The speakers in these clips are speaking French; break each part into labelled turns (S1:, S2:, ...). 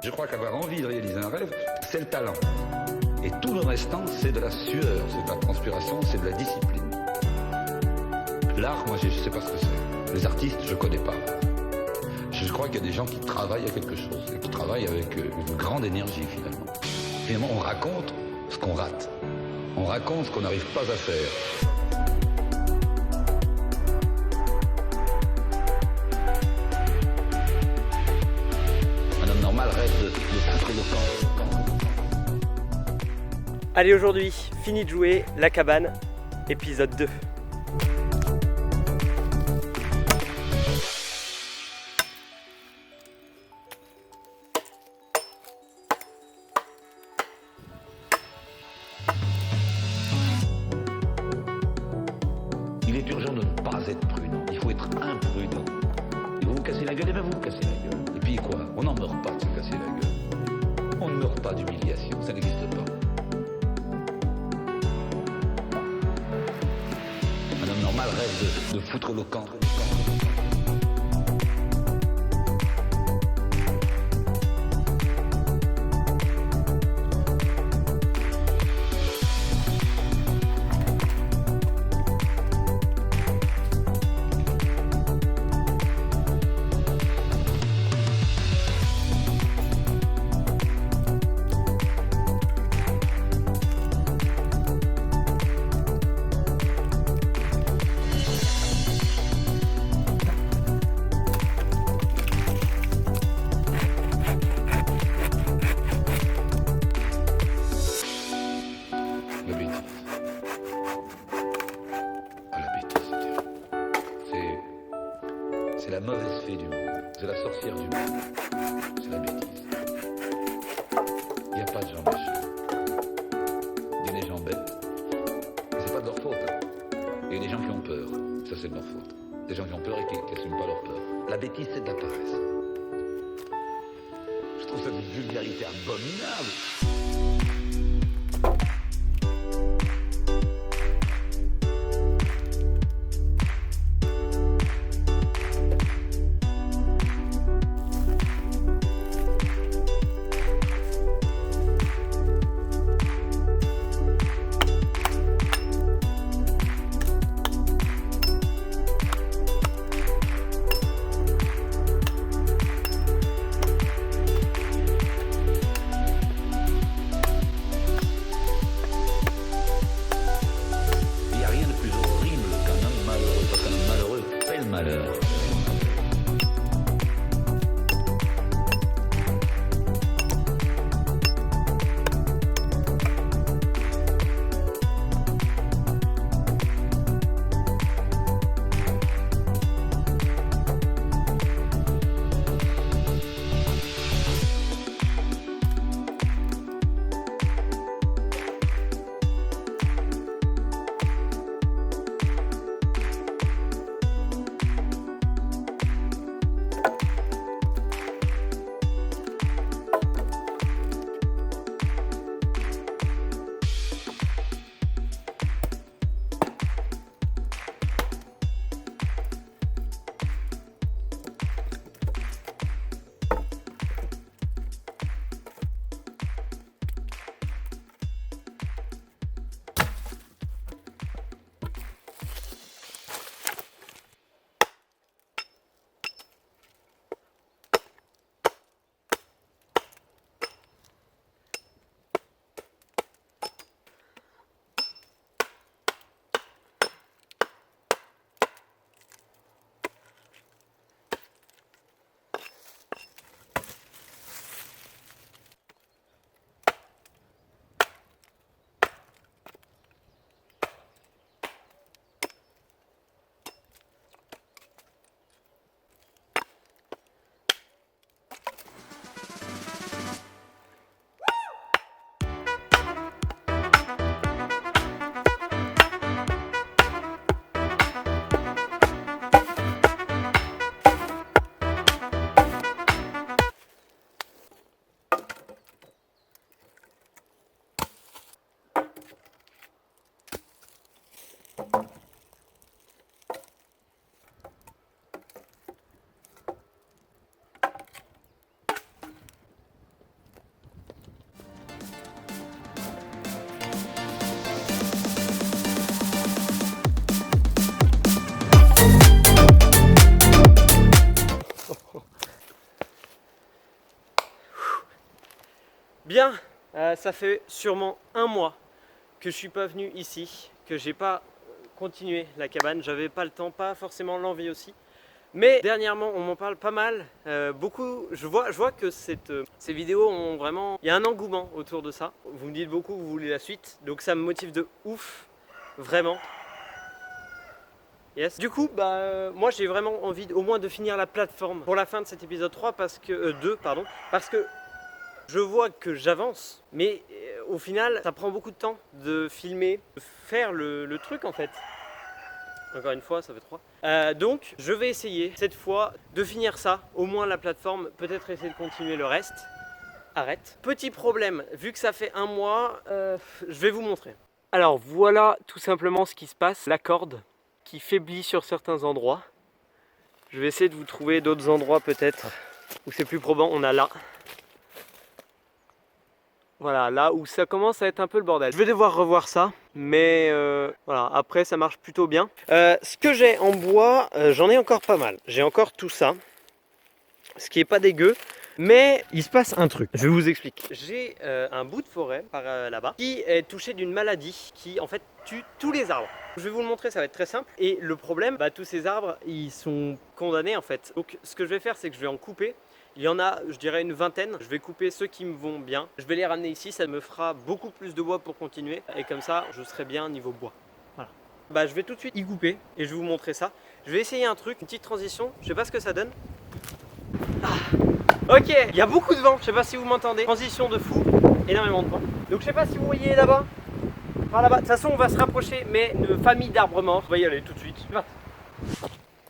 S1: Je crois qu'avoir envie de réaliser un rêve, c'est le talent. Et tout le restant, c'est de la sueur, c'est de la transpiration, c'est de la discipline. L'art, moi, je ne sais pas ce que c'est. Les artistes, je ne connais pas. Je crois qu'il y a des gens qui travaillent à quelque chose, et qui travaillent avec une grande énergie, finalement. Finalement, on raconte ce qu'on rate. On raconte ce qu'on n'arrive pas à faire.
S2: Allez, aujourd'hui, fini de jouer, La Cabane, épisode 2.
S1: Il est urgent de ne pas être prudent, il faut être imprudent. Et vous vous cassez la gueule, et bien vous vous cassez la gueule. Et puis quoi? On n'en meurt pas de se casser la gueule. On ne meurt pas d'humiliation, ça n'existe pas. Un homme normal rêve de foutre le camp. C'est la mauvaise fée du monde, c'est la sorcière du monde, c'est la bêtise. Il n'y a pas de gens méchants. Il y a des gens bêtes, mais c'est pas de leur faute. Il y a des gens qui ont peur, ça c'est de leur faute. Des gens qui ont peur et qui n'assument pas leur peur. La bêtise, c'est de la paresse. Je trouve ça une vulgarité abominable.
S2: Ça fait sûrement un mois que je suis pas venu ici, que j'ai pas continué la cabane. J'avais pas le temps, pas forcément l'envie aussi. Mais dernièrement, on m'en parle pas mal. Beaucoup, je vois que ces vidéos ont vraiment... Il y a un engouement autour de ça. Vous me dites beaucoup que vous voulez la suite. Donc ça me motive de ouf. Vraiment. Yes. Du coup, moi j'ai vraiment envie au moins de finir la plateforme pour la fin de cet épisode 3 parce que 2, pardon, parce que je vois que j'avance, mais au final, ça prend beaucoup de temps de filmer, de faire le truc en fait. Encore une fois, ça fait 3. Donc, je vais essayer cette fois de finir ça, au moins la plateforme, peut-être essayer de continuer le reste. Arrête. Petit problème, vu que ça fait un mois, je vais vous montrer. Alors voilà tout simplement ce qui se passe, la corde qui faiblit sur certains endroits. Je vais essayer de vous trouver d'autres endroits peut-être où c'est plus probant. On a là. Voilà, là où ça commence à être un peu le bordel. Je vais devoir revoir ça, mais voilà, après ça marche plutôt bien. Ce que j'ai en bois, j'en ai encore pas mal. J'ai encore tout ça, ce qui est pas dégueu. Mais il se passe un truc, je vais vous expliquer. J'ai un bout de forêt par là-bas qui est touché d'une maladie qui en fait tue tous les arbres. Je vais vous le montrer, ça va être très simple. Et le problème, tous ces arbres, ils sont condamnés en fait. Donc ce que je vais faire, c'est que je vais en couper. Il y en a, je dirais une vingtaine. Je vais couper ceux qui me vont bien. Je vais les ramener ici, ça me fera beaucoup plus de bois pour continuer. Et comme ça, je serai bien niveau bois. Voilà. Je vais tout de suite y couper et je vais vous montrer ça. Je vais essayer un truc, une petite transition. Je sais pas ce que ça donne. Ok, il y a beaucoup de vent, je sais pas si vous m'entendez. Transition de fou, énormément de vent. Donc je sais pas si vous voyez là-bas, par là-bas. De toute façon on va se rapprocher, mais une famille d'arbres morts. On va y aller tout de suite.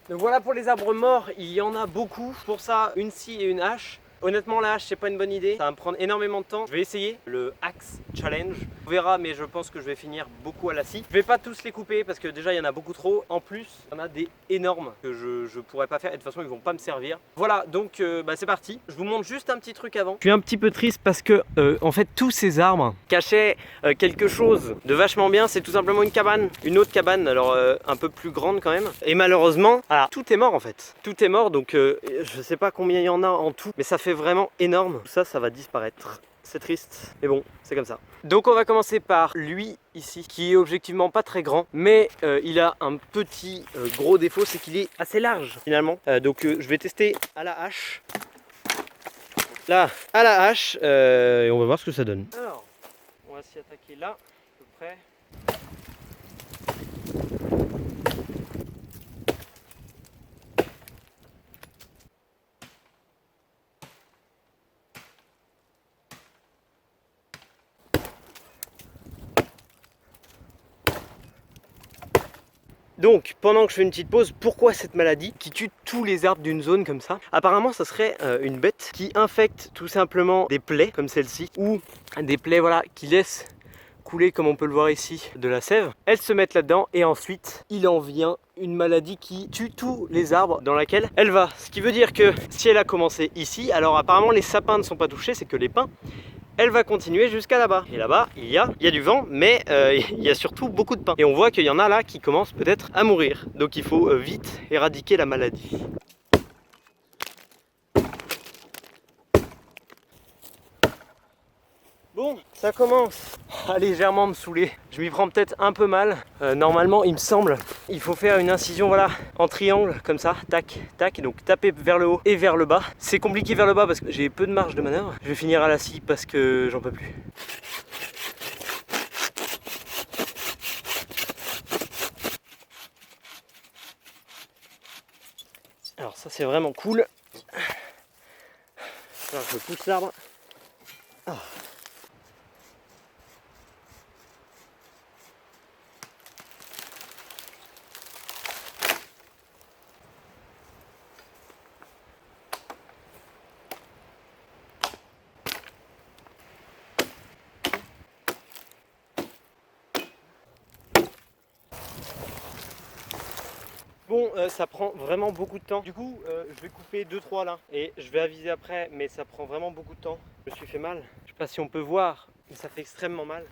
S2: Donc voilà pour les arbres morts, il y en a beaucoup. Pour ça, une scie et une hache. Honnêtement la hache c'est pas une bonne idée, ça va me prendre énormément de temps. Je vais essayer le axe challenge. On verra, mais je pense que je vais finir beaucoup à la scie. Je vais pas tous les couper parce que déjà il y en a beaucoup trop. En plus il y en a des énormes que je pourrais pas faire et de toute façon ils vont pas me servir. Voilà donc c'est parti. Je vous montre juste un petit truc avant. Je suis un petit peu triste parce que en fait tous ces arbres cachaient quelque chose de vachement bien. C'est tout simplement une cabane, une autre cabane, alors un peu plus grande quand même. Et malheureusement, voilà, tout est mort en fait. Tout est mort donc je sais pas combien il y en a en tout, mais ça fait vraiment énorme. Tout ça, ça va disparaître. C'est triste, mais bon, c'est comme ça. Donc on va commencer par lui ici, qui est objectivement pas très grand, mais il a un petit gros défaut, c'est qu'il est assez large finalement. Donc je vais tester à la hache. Là, à la hache, et on va voir ce que ça donne. Alors, on va s'y attaquer là, à peu près. Donc, pendant que je fais une petite pause, pourquoi cette maladie qui tue tous les arbres d'une zone comme ça? Apparemment, ça serait une bête qui infecte tout simplement des plaies comme celle-ci, ou des plaies voilà, qui laissent couler, comme on peut le voir ici, de la sève. Elles se mettent là-dedans et ensuite, il en vient une maladie qui tue tous les arbres dans laquelle elle va. Ce qui veut dire que si elle a commencé ici, alors apparemment les sapins ne sont pas touchés, c'est que les pins. Elle va continuer jusqu'à là-bas. Et là-bas, il y a du vent, mais il y a surtout beaucoup de pins. Et on voit qu'il y en a là qui commencent peut-être à mourir. Donc il faut vite éradiquer la maladie. Bon, ça commence à légèrement me saouler. Je m'y prends peut-être un peu mal. Normalement, il me semble, il faut faire une incision voilà, en triangle, comme ça, tac, tac. Donc taper vers le haut et vers le bas. C'est compliqué vers le bas parce que j'ai peu de marge de manœuvre. Je vais finir à la scie parce que j'en peux plus. Alors ça c'est vraiment cool. Alors je pousse l'arbre. Ah. Bon, ça prend vraiment beaucoup de temps. Du coup, je vais couper 2-3 là et je vais aviser après, mais ça prend vraiment beaucoup de temps. Je me suis fait mal. Je sais pas si on peut voir, mais ça fait extrêmement mal.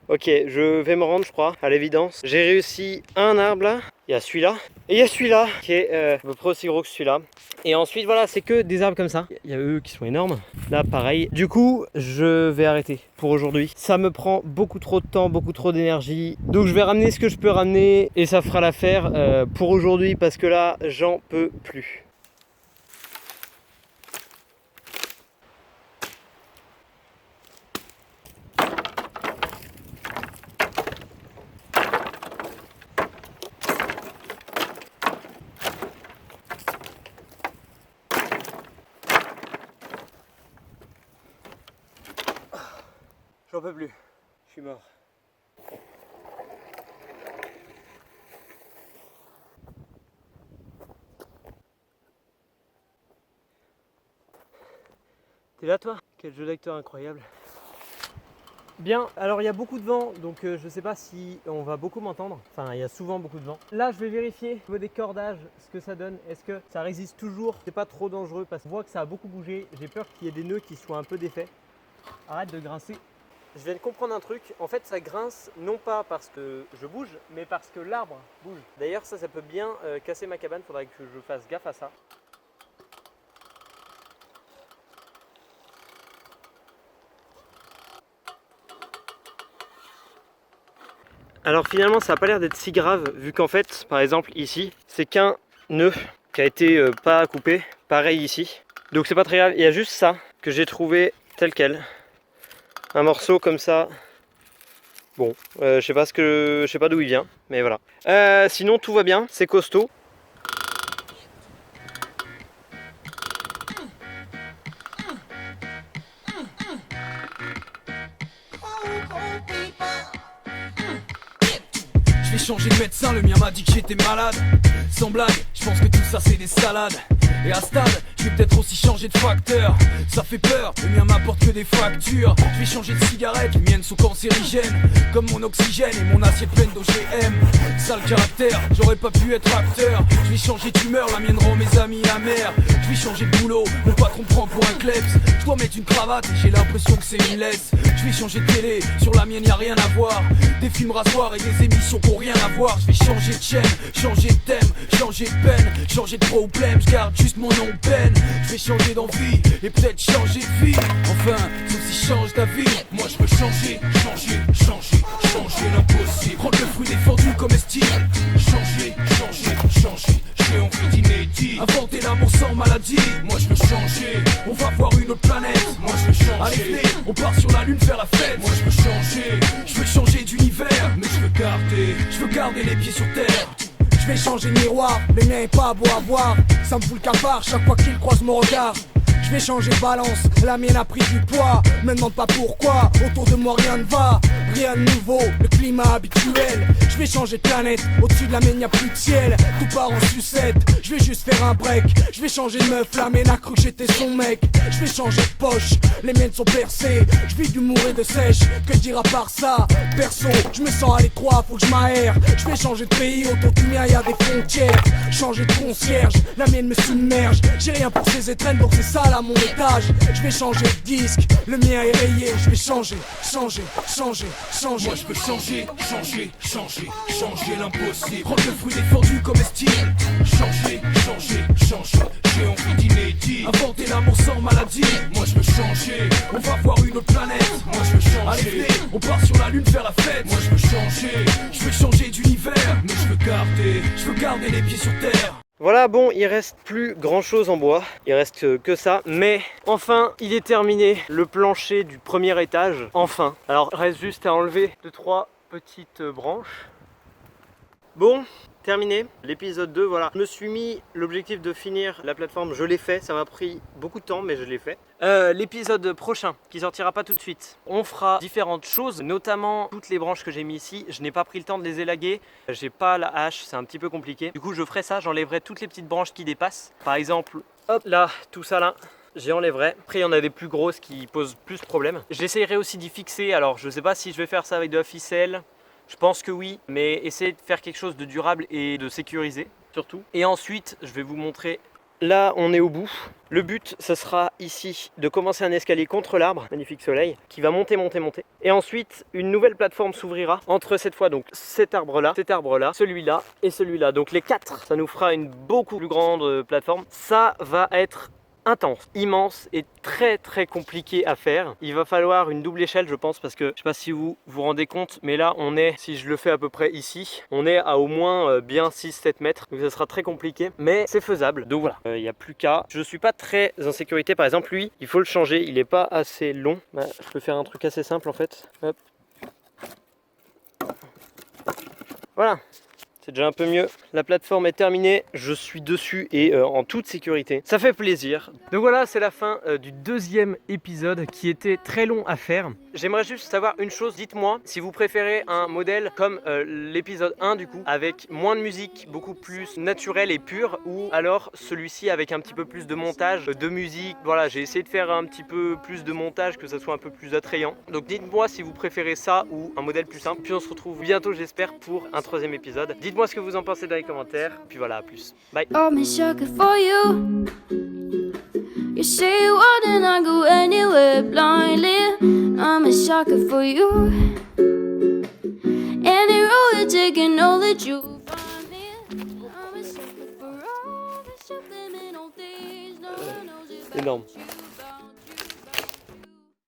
S2: Ok, je vais me rendre, je crois, à l'évidence. J'ai réussi un arbre là. Il y a celui-là. Et il y a celui-là qui est à peu près aussi gros que celui-là. Et ensuite, voilà, c'est que des arbres comme ça. Il y a eux qui sont énormes. Là, pareil. Du coup, je vais arrêter pour aujourd'hui. Ça me prend beaucoup trop de temps, beaucoup trop d'énergie. Donc, je vais ramener ce que je peux ramener et ça fera l'affaire pour aujourd'hui parce que là, j'en peux plus. J'en peux plus, je suis mort. T'es là toi? Quel jeu d'acteur incroyable. Bien, alors il y a beaucoup de vent, donc je sais pas si on va beaucoup m'entendre. Enfin, il y a souvent beaucoup de vent. Là, je vais vérifier au niveau des cordages ce que ça donne. Est-ce que ça résiste toujours? C'est pas trop dangereux parce qu'on voit que ça a beaucoup bougé. J'ai peur qu'il y ait des nœuds qui soient un peu défaits. Arrête de grincer. Je viens de comprendre un truc, en fait ça grince non pas parce que je bouge, mais parce que l'arbre bouge. D'ailleurs ça peut bien casser ma cabane, faudrait que je fasse gaffe à ça. Alors finalement ça n'a pas l'air d'être si grave, vu qu'en fait, par exemple ici, c'est qu'un nœud qui a été pas coupé, pareil ici. Donc c'est pas très grave, il y a juste ça que j'ai trouvé tel quel. Un morceau comme ça. Bon, je sais pas d'où il vient, mais voilà. Sinon tout va bien, c'est costaud.
S3: Je vais changer de médecin, le mien m'a dit que j'étais malade. Sans blague, je pense que tout ça c'est des salades. Et à stade, je vais peut-être aussi changer de facteur. Ça fait peur, le mien m'apporte que des factures. Je vais changer de cigarette, les miennes sont cancérigènes. Comme mon oxygène et mon assiette pleine d'OGM. Sale caractère, j'aurais pas pu être acteur. Je vais changer d'humeur, la mienne rend mes amis amers. Je vais changer de boulot, mon patron prend pour un klebs. Je dois mettre une cravate et j'ai l'impression que c'est une laisse. Je vais changer de télé, sur la mienne y a rien à voir. Des films rasoirs et des émissions qui ont rien à voir. Je vais changer de chaîne, changer de thème, changer de peine, changer de problème. Je garde juste mon nom peine. Je vais changer d'envie et peut-être changer de vie. Enfin, sauf si je change d'avis. Moi je veux changer, changer, changer, changer l'impossible. Prendre le fruit défendu comestible. Changer, changer, changer. J'ai envie d'inédit. Inventer l'amour sans maladie. Moi je veux changer. On va voir une autre planète. Moi je veux changer. Allez venez, on part sur la lune faire la fête. Moi je veux changer. Je veux changer d'univers. Mais je veux garder les pieds sur terre.
S4: Je vais changer de miroir, le mien est pas beau à voir. Ça me fout le cafard chaque fois qu'il croise mon regard. Je vais changer de balance, la mienne a pris du poids. Me demande pas pourquoi, autour de moi rien ne va. Rien de nouveau, le climat habituel. Je vais changer de planète, au-dessus de la mienne y'a plus de ciel. Tout part en sucette, je vais juste faire un break. Je vais changer de meuf, la mienne a cru que j'étais son mec. Je vais changer de poche, les miennes sont percées. Je vis d'humour et de sèche, que je dirai à part ça. Perso, je me sens à l'étroit, faut que je m'aère. Je vais changer de pays, autour du mien y'a des frontières. Changer de concierge, la mienne me submerge. J'ai rien pour ces étrennes, donc c'est ça là mon étage. Je vais changer de disque, le mien est rayé. Je vais changer, changer, changer, changer.
S3: Moi je veux changer, changer, changer, changer l'impossible. Prendre le fruit défendu comestible. Changer, changer, changer. J'ai envie d'inédit. Inventer l'amour sans maladie. Moi je veux changer. On va voir une autre planète. Moi je veux changer. Allez venez, on part sur la lune faire la fête. Moi je veux changer. Je veux changer d'univers. Mais je veux garder les pieds sur terre.
S2: Voilà, bon, il reste plus grand chose en bois, il reste que ça, mais enfin, il est terminé, le plancher du premier étage, enfin. Alors, il reste juste à enlever 2-3 petites branches. Bon, terminé, l'épisode 2, voilà. Je me suis mis l'objectif de finir la plateforme, je l'ai fait, ça m'a pris beaucoup de temps, mais je l'ai fait. L'épisode prochain, qui sortira pas tout de suite, on fera différentes choses, notamment toutes les branches que j'ai mis ici. Je n'ai pas pris le temps de les élaguer, j'ai pas la hache, c'est un petit peu compliqué. Du coup, je ferai ça, j'enlèverai toutes les petites branches qui dépassent. Par exemple, hop là, tout ça là. J'y enlèverai. Après, il y en a des plus grosses qui posent plus de problèmes. J'essayerai aussi d'y fixer, alors je sais pas si je vais faire ça avec de la ficelle. Je pense que oui, mais essayer de faire quelque chose de durable et de sécurisé surtout. Et ensuite, je vais vous montrer là on est au bout. Le but, ce sera ici de commencer un escalier contre l'arbre, magnifique soleil, qui va monter. Et ensuite, une nouvelle plateforme s'ouvrira entre cette fois donc cet arbre-là, celui-là et celui-là. Donc les 4, ça nous fera une beaucoup plus grande plateforme. Ça va être intense, immense et très très compliqué à faire. Il va falloir une double échelle je pense parce que je sais pas si vous vous rendez compte mais là on est, si je le fais à peu près ici, on est à au moins bien 6-7 mètres donc ça sera très compliqué mais c'est faisable. Donc voilà, il n'y a plus qu'à. Je suis pas très en sécurité, par exemple lui il faut le changer, il est pas assez long. Bah, je peux faire un truc assez simple en fait. Hop. Voilà. C'est déjà un peu mieux. La plateforme est terminée, je suis dessus et en toute sécurité. Ça fait plaisir. Donc voilà, c'est la fin du deuxième épisode qui était très long à faire. J'aimerais juste savoir une chose, dites-moi si vous préférez un modèle comme l'épisode 1 du coup, avec moins de musique, beaucoup plus naturel et pur, ou alors celui-ci avec un petit peu plus de montage, de musique. Voilà, j'ai essayé de faire un petit peu plus de montage, que ça soit un peu plus attrayant. Donc dites-moi si vous préférez ça ou un modèle plus simple. Puis on se retrouve bientôt j'espère pour un troisième épisode. Dites-moi ce que vous en pensez dans les commentaires. Puis voilà, à plus. Bye.
S5: I'm a sucker for you. You say you wouldn't I go anywhere blindly. I'm a sucker for you. Any road you're taking, know that you find me. I'm a sucker for all the subliminal things. No one knows about
S2: Énorme.
S5: you.